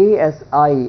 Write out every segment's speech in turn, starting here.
ASI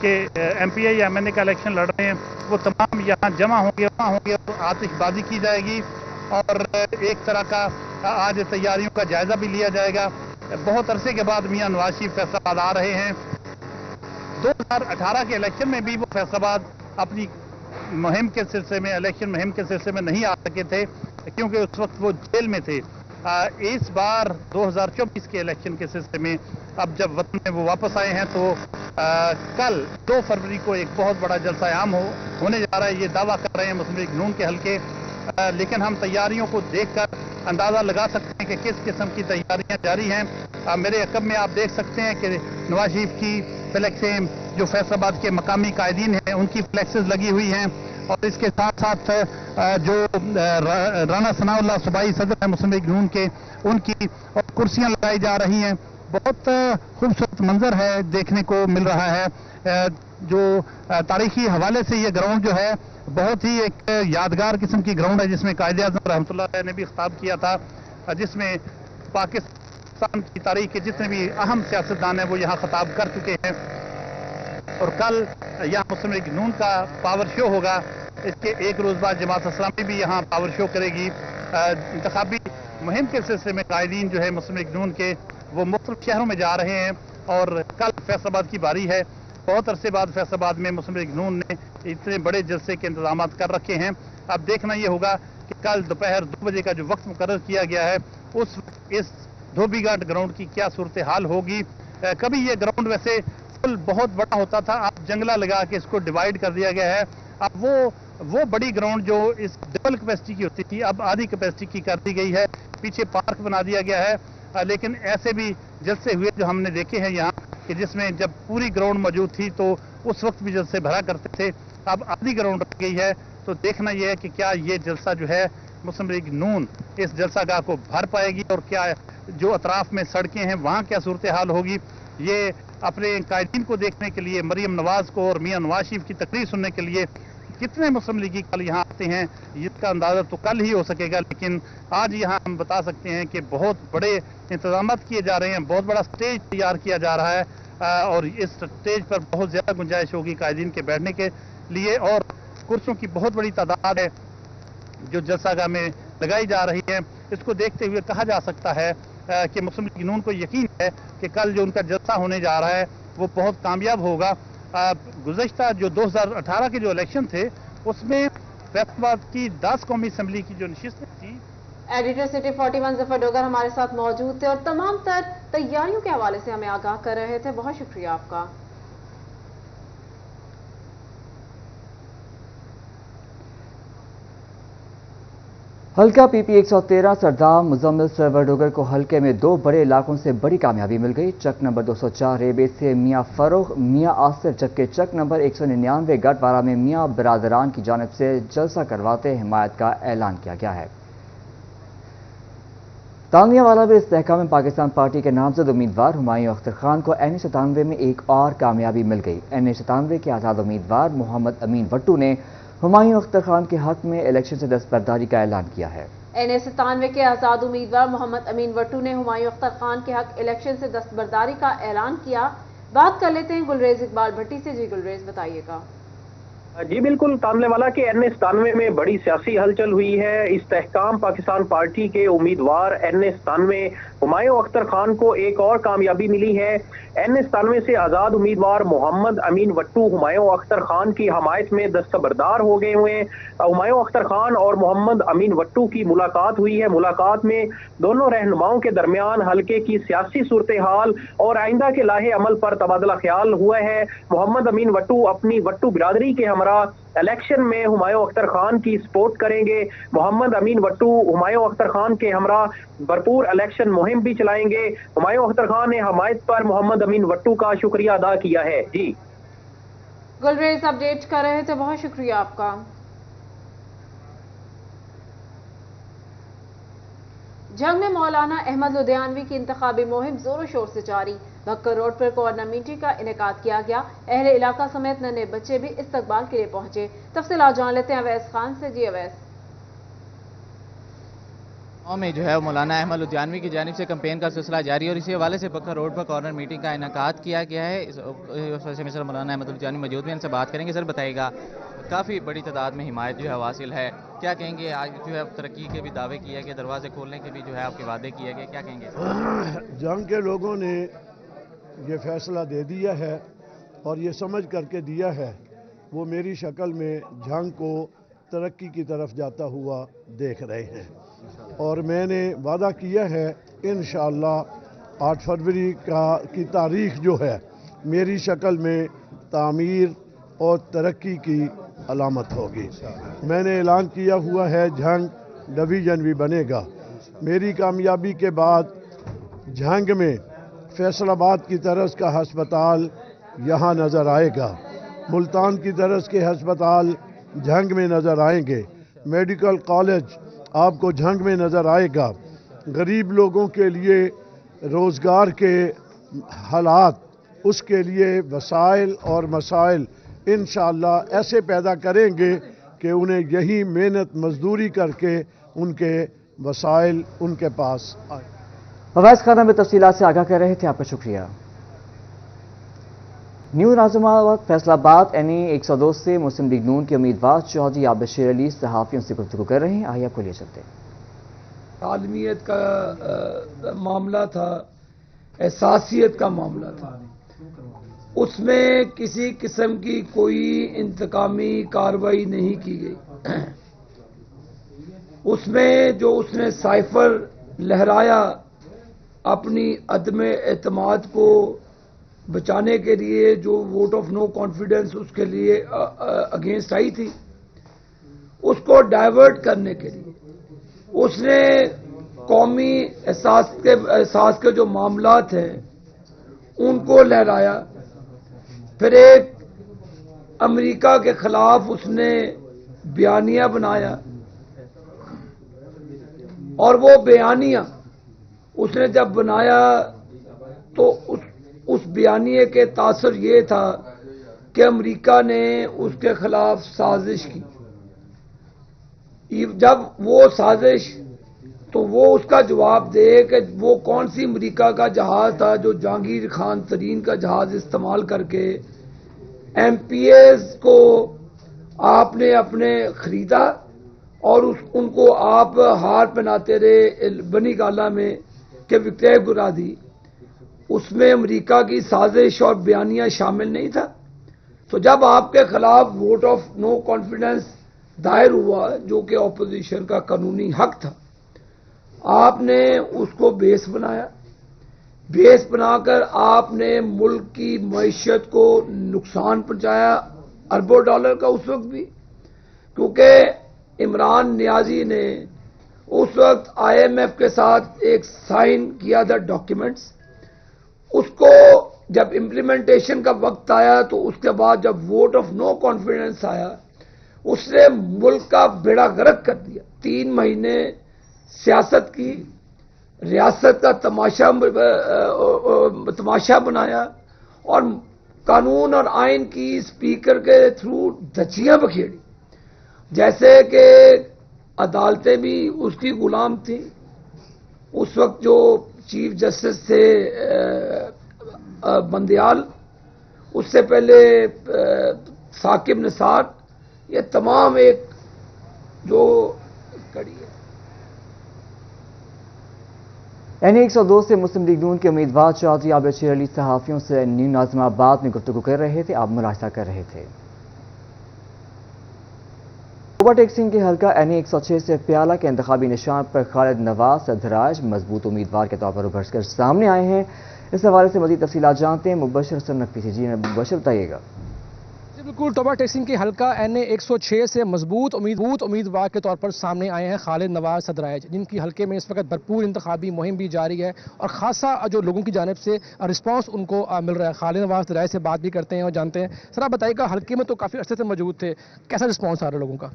کہ MPA یا MNA کا الیکشن لڑ رہے ہیں وہ تمام یہاں جمع ہوں گے، وہاں ہوں گے اور آتش بازی کی جائے گی اور ایک طرح کا آج تیاریوں کا جائزہ بھی لیا جائے گا۔ بہت عرصے کے بعد میاں نواز شریف فیصل آباد آ رہے ہیں۔ 2018 کے الیکشن میں بھی وہ فیصل آباد اپنی مہم کے سلسلے میں، الیکشن مہم کے سلسلے میں نہیں آ سکے تھے کیونکہ اس وقت وہ جیل میں تھے۔ اس بار 2024 کے الیکشن کے سلسلے میں اب جب وطن میں وہ واپس آئے ہیں تو کل 2 فروری کو ایک بہت بڑا جلسہ عام ہونے جا رہا ہے، یہ دعویٰ کر رہے ہیں مسلم لیگ نون کے حلقے، لیکن ہم تیاریوں کو دیکھ کر اندازہ لگا سکتے ہیں کہ کس قسم کی تیاریاں جاری ہیں۔ میرے عقب میں آپ دیکھ سکتے ہیں کہ نواز شریف کی فلیکسیں جو فیصل آباد کے مقامی قائدین ہیں ان کی فلیکسز لگی ہوئی ہیں، اور اس کے ساتھ ساتھ جو رانا ثناء اللہ صوبائی صدر ہیں مسلم لیگ نون کے، ان کی اور کرسیاں لگائی جا رہی ہیں۔ بہت خوبصورت منظر ہے، دیکھنے کو مل رہا ہے۔ جو تاریخی حوالے سے یہ گراؤنڈ جو ہے بہت ہی ایک یادگار قسم کی گراؤنڈ ہے، جس میں قائد اعظم رحمۃ اللہ علیہ نے بھی خطاب کیا تھا، جس میں پاکستان کی تاریخ کے جتنے بھی اہم سیاستدان ہیں وہ یہاں خطاب کر چکے ہیں۔ اور کل یہاں مسلم لیگ نون کا پاور شو ہوگا، اس کے ایک روز بعد جماعت اسلامی بھی یہاں پاور شو کرے گی۔ انتخابی مہم کے سلسلے میں قائدین جو ہے مسلم لیگ نون کے وہ مختلف شہروں میں جا رہے ہیں، اور کل فیصل آباد کی باری ہے۔ بہت عرصے بعد فیصل آباد میں مسلم لیگ نون نے اتنے بڑے جلسے کے انتظامات کر رکھے ہیں۔ اب دیکھنا یہ ہوگا کہ کل دوپہر 2 بجے کا جو وقت مقرر کیا گیا ہے اس دھوبی گھاٹ گراؤنڈ کی کیا صورتحال ہوگی۔ کبھی یہ گراؤنڈ ویسے بہت بڑا ہوتا تھا، اب جنگلہ لگا کے اس کو ڈیوائیڈ کر دیا گیا ہے۔ اب وہ بڑی گراؤنڈ جو اس ڈبل کیپیسٹی کی ہوتی تھی اب آدھی کیپیسٹی کی کر دی گئی ہے، پیچھے پارک بنا دیا گیا ہے۔ لیکن ایسے بھی جلسے ہوئے جو ہم نے دیکھے ہیں یہاں کہ جس میں جب پوری گراؤنڈ موجود تھی تو اس وقت بھی جلسے بھرا کرتے تھے، اب آدھی گراؤنڈ رہ گئی ہے۔ تو دیکھنا یہ ہے کہ کیا یہ جلسہ جو ہے مسلم لیگ نون اس جلسہ گاہ کو بھر پائے گی، اور کیا جو اطراف میں سڑکیں ہیں وہاں کیا صورتحال ہوگی۔ یہ اپنے قائدین کو دیکھنے کے لیے، مریم نواز کو اور میاں نواز شریف کی تقریر سننے کے لیے کتنے مسلم لیگی کل یہاں آتے ہیں اس کا اندازہ تو کل ہی ہو سکے گا، لیکن آج یہاں ہم بتا سکتے ہیں کہ بہت بڑے انتظامات کیے جا رہے ہیں، بہت بڑا سٹیج تیار کیا جا رہا ہے، اور اس سٹیج پر بہت زیادہ گنجائش ہوگی قائدین کے بیٹھنے کے لیے، اور کرسیوں کی بہت بڑی تعداد ہے جو جلسہ گاہ میں لگائی جا رہی ہے۔ اس کو دیکھتے ہوئے کہا جا سکتا ہے کہ مسلم لیگ نون کو یقین ہے کہ کل جو ان کا جلسہ ہونے جا رہا ہے وہ بہت کامیاب ہوگا۔ گزشتہ جو 2018 کے جو الیکشن تھے اس میں فیصل آباد کی 10 قومی اسمبلی کی جو نشستیں تھی۔ ایڈیٹر سٹی 41 ظفر ڈوگر ہمارے ساتھ موجود تھے اور تمام تر تیاریوں کے حوالے سے ہمیں آگاہ کر رہے تھے، بہت شکریہ آپ کا۔ حلقہ PP 113 سردار مزمل سرور ڈوگر کو حلقے میں 2 بڑے علاقوں سے بڑی کامیابی مل گئی۔ چک نمبر 204 ریبے سے میاں فروغ میاں آصف، جبکہ چک نمبر 199 گڑھوارہ میں میاں برادران کی جانب سے جلسہ کرواتے حمایت کا اعلان کیا گیا ہے۔ تانگیہ والا میں استحکام پاکستان پارٹی کے نامزد امیدوار ہمایوں اختر خان کو NA97 میں ایک اور کامیابی مل گئی۔ NA97 کے آزاد امیدوار محمد امین وٹو نے ہمایوں اختر خان کے حق میں الیکشن سے دستبرداری کا اعلان کیا ہے۔ NA97 کے آزاد امیدوار محمد امین وٹو نے ہمایوں اختر خان کے حق الیکشن سے دستبرداری کا اعلان کیا۔ بات کر لیتے ہیں گلریز اقبال بھٹی سے۔ جی گلریز، بتائیے گا۔ جی بالکل، تانلے والا کے NA97 میں بڑی سیاسی ہلچل ہوئی ہے۔ استحکام پاکستان پارٹی کے امیدوار NA97 ہمایوں اختر خان کو ایک اور کامیابی ملی ہے۔ NA97 سے آزاد امیدوار محمد امین وٹو ہمایوں اختر خان کی حمایت میں دستبردار ہو گئے ہوئے ہیں۔ ہمایوں اختر خان اور محمد امین وٹو کی ملاقات ہوئی ہے۔ ملاقات میں دونوں رہنماؤں کے درمیان حلقے کی سیاسی صورتحال اور آئندہ کے لاہے عمل پر تبادلہ خیال ہوا ہے۔ محمد امین وٹو اپنی وٹو برادری کے ہمراہ الیکشن میں ہمایوں اختر خان کی سپورٹ کریں گے۔ محمد امین وٹو ہمایوں اختر خان کے ہمراہ بھرپور الیکشن مہم بھی چلائیں گے۔ ہمایوں اختر خان نے حمایت پر محمد امین وٹو کا شکریہ ادا کیا ہے۔ جی گلریز اپڈیٹ کر رہے تھے، بہت شکریہ آپ کا۔ جنگ میں مولانا احمد لدھیانوی کی انتخابی مہم زور و شور سے جاری۔ بھکر روڈ پر کورنر میٹنگ کا انعقاد کیا گیا۔ اہل علاقہ سمیت ننھے بچے بھی استقبال کے لیے پہنچے۔ تفصیلات جان لیتے ہیں اویس خان سے۔ جی اویس۔ میں جو ہے مولانا احمد لدھیانوی کی جانب سے کمپین کا سلسلہ جاری ہے اور اسی حوالے سے بکھر روڈ پر کارنر میٹنگ کا انعقاد کیا گیا ہے. اس وجہ میں سر مولانا احمد لدھیانوی موجود ہیں, ان سے بات کریں گے. سر بتائیے گا, کافی بڑی تعداد میں حمایت جو ہے حاصل ہے, کیا کہیں گے؟ آج جو ہے ترقی کے بھی دعوے کیے گئے, دروازے کھولنے کے بھی جو ہے آپ کے وعدے کیے گئے, کیا کہیں گے؟ جنگ کے لوگوں نے یہ فیصلہ دے دیا ہے اور یہ سمجھ کر کے دیا ہے, وہ میری شکل میں جنگ کو ترقی کی طرف جاتا ہوا دیکھ رہے ہیں. اور میں نے وعدہ کیا ہے انشاءاللہ 8 فروری کی تاریخ جو ہے میری شکل میں تعمیر اور ترقی کی علامت ہوگی. میں نے اعلان کیا ہوا ہے جھنگ ڈویژن بھی بنے گا. میری کامیابی کے بعد جھنگ میں فیصل آباد کی طرز کا ہسپتال یہاں نظر آئے گا, ملتان کی طرز کے ہسپتال جھنگ میں نظر آئیں گے, میڈیکل کالج آپ کو جھنگ میں نظر آئے گا. غریب لوگوں کے لیے روزگار کے حالات, اس کے لیے وسائل اور مسائل انشاءاللہ ایسے پیدا کریں گے کہ انہیں یہی محنت مزدوری کر کے ان کے وسائل ان کے پاس آئے. فوائز خانہ میں تفصیلات سے آگاہ کر رہے تھے, آپ کا شکریہ. نیو ناظم آباد فیصل آباد NA102 سے مسلم لیگ نون کے امیدوار چودھری عابد شیر علی صحافیوں سے گفتگو کر رہے ہیں. آئیے آپ کو لے چلتے ہیں. عالمیت کا معاملہ تھا, احساسیت کا معاملہ تھا, اس میں کسی قسم کی کوئی انتقامی کارروائی نہیں کی گئی. اس میں جو اس نے سائفر لہرایا اپنی عدم اعتماد کو بچانے کے لیے, جو ووٹ آف نو کانفیڈنس اس کے لیے اگینسٹ آئی تھی, اس کو ڈائیورٹ کرنے کے لیے اس نے قومی احساس کے جو معاملات ہیں ان کو لہرایا. پھر ایک امریکہ کے خلاف اس نے بیانیہ بنایا, اور وہ بیانیہ اس نے جب بنایا تو اس بیانیے کے تاثر یہ تھا کہ امریکہ نے اس کے خلاف سازش کی. جب وہ سازش, تو وہ اس کا جواب دے کہ وہ کون سی امریکہ کا جہاز تھا جو جہانگیر خان ترین کا جہاز استعمال کر کے MPAs کو آپ نے اپنے خریدا اور ان کو آپ ہار پہناتے رہے بنی گالا میں کہ وکٹے گرا دی. اس میں امریکہ کی سازش اور بیانیہ شامل نہیں تھا. تو جب آپ کے خلاف ووٹ آف نو کانفیڈنس دائر ہوا, جو کہ اپوزیشن کا قانونی حق تھا, آپ نے اس کو بیس بنایا. بیس بنا کر آپ نے ملک کی معیشت کو نقصان پہنچایا اربوں ڈالر کا اس وقت بھی, کیونکہ عمران نیازی نے اس وقت IMF کے ساتھ ایک سائن کیا تھا ڈاکیومنٹس. اس کو جب امپلیمنٹیشن کا وقت آیا تو اس کے بعد جب ووٹ آف نو کانفیڈنس آیا, اس نے ملک کا بیڑا غرق کر دیا. 3 مہینے سیاست کی, ریاست کا تماشا بنایا اور قانون اور آئین کی اسپیکر کے تھرو دھچیاں بکھیڑی, جیسے کہ عدالتیں بھی اس کی غلام تھیں. اس وقت جو چیف جسٹس تھے بندیال, اس سے پہلے ثاقب نثار, یہ تمام ایک جو کڑی ہے. NA102 سے مسلم لیگ نون کے امیدوار چودھری عابد شیر علی صحافیوں سے نیو ناظم آباد میں گفتگو کر رہے تھے, آپ ملاحظہ کر رہے تھے. اوور ٹیکسنگ کے حلقہ NA106 سے پیالہ کے انتخابی نشان پر خالد نواز سدرائج مضبوط امیدوار کے طور پر ابھر کر سامنے آئے ہیں. اس حوالے سے مزید تفصیلات جانتے ہیں مبشر حسن نقوی سے. جی مبشر, بتائیے گا. بالکل, ٹوبا ٹیکسنگ کے حلقہ NA106 سے مضبوط امیدوار کے طور پر سامنے آئے ہیں خالد نواز سدرائج, جن کی حلقے میں اس وقت بھرپور انتخابی مہم بھی جاری ہے اور خاصا جو لوگوں کی جانب سے رسپانس ان کو مل رہا ہے. خالد نواز سدرائج سے بات بھی کرتے ہیں اور جانتے ہیں. سر آپ بتائیے گا, حلقے میں تو کافی عرصے سے موجود تھے, کیسا رسپانس آ رہا ہے لوگوں کا؟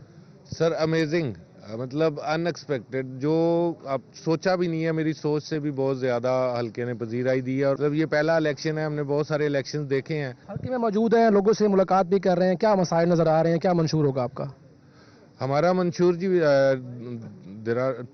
سر امیزنگ, مطلب ان ایکسپیکٹڈ, جو اب سوچا بھی نہیں ہے, میری سوچ سے بھی بہت زیادہ حلقے نے پذیرائی دی ہے. اور جب یہ پہلا الیکشن ہے, ہم نے بہت سارے الیکشن دیکھے ہیں. حلقے میں موجود ہیں, لوگوں سے ملاقات بھی کر رہے ہیں, کیا مسائل نظر آ رہے ہیں, کیا منشور ہوگا آپ کا؟ ہمارا منشور جی there are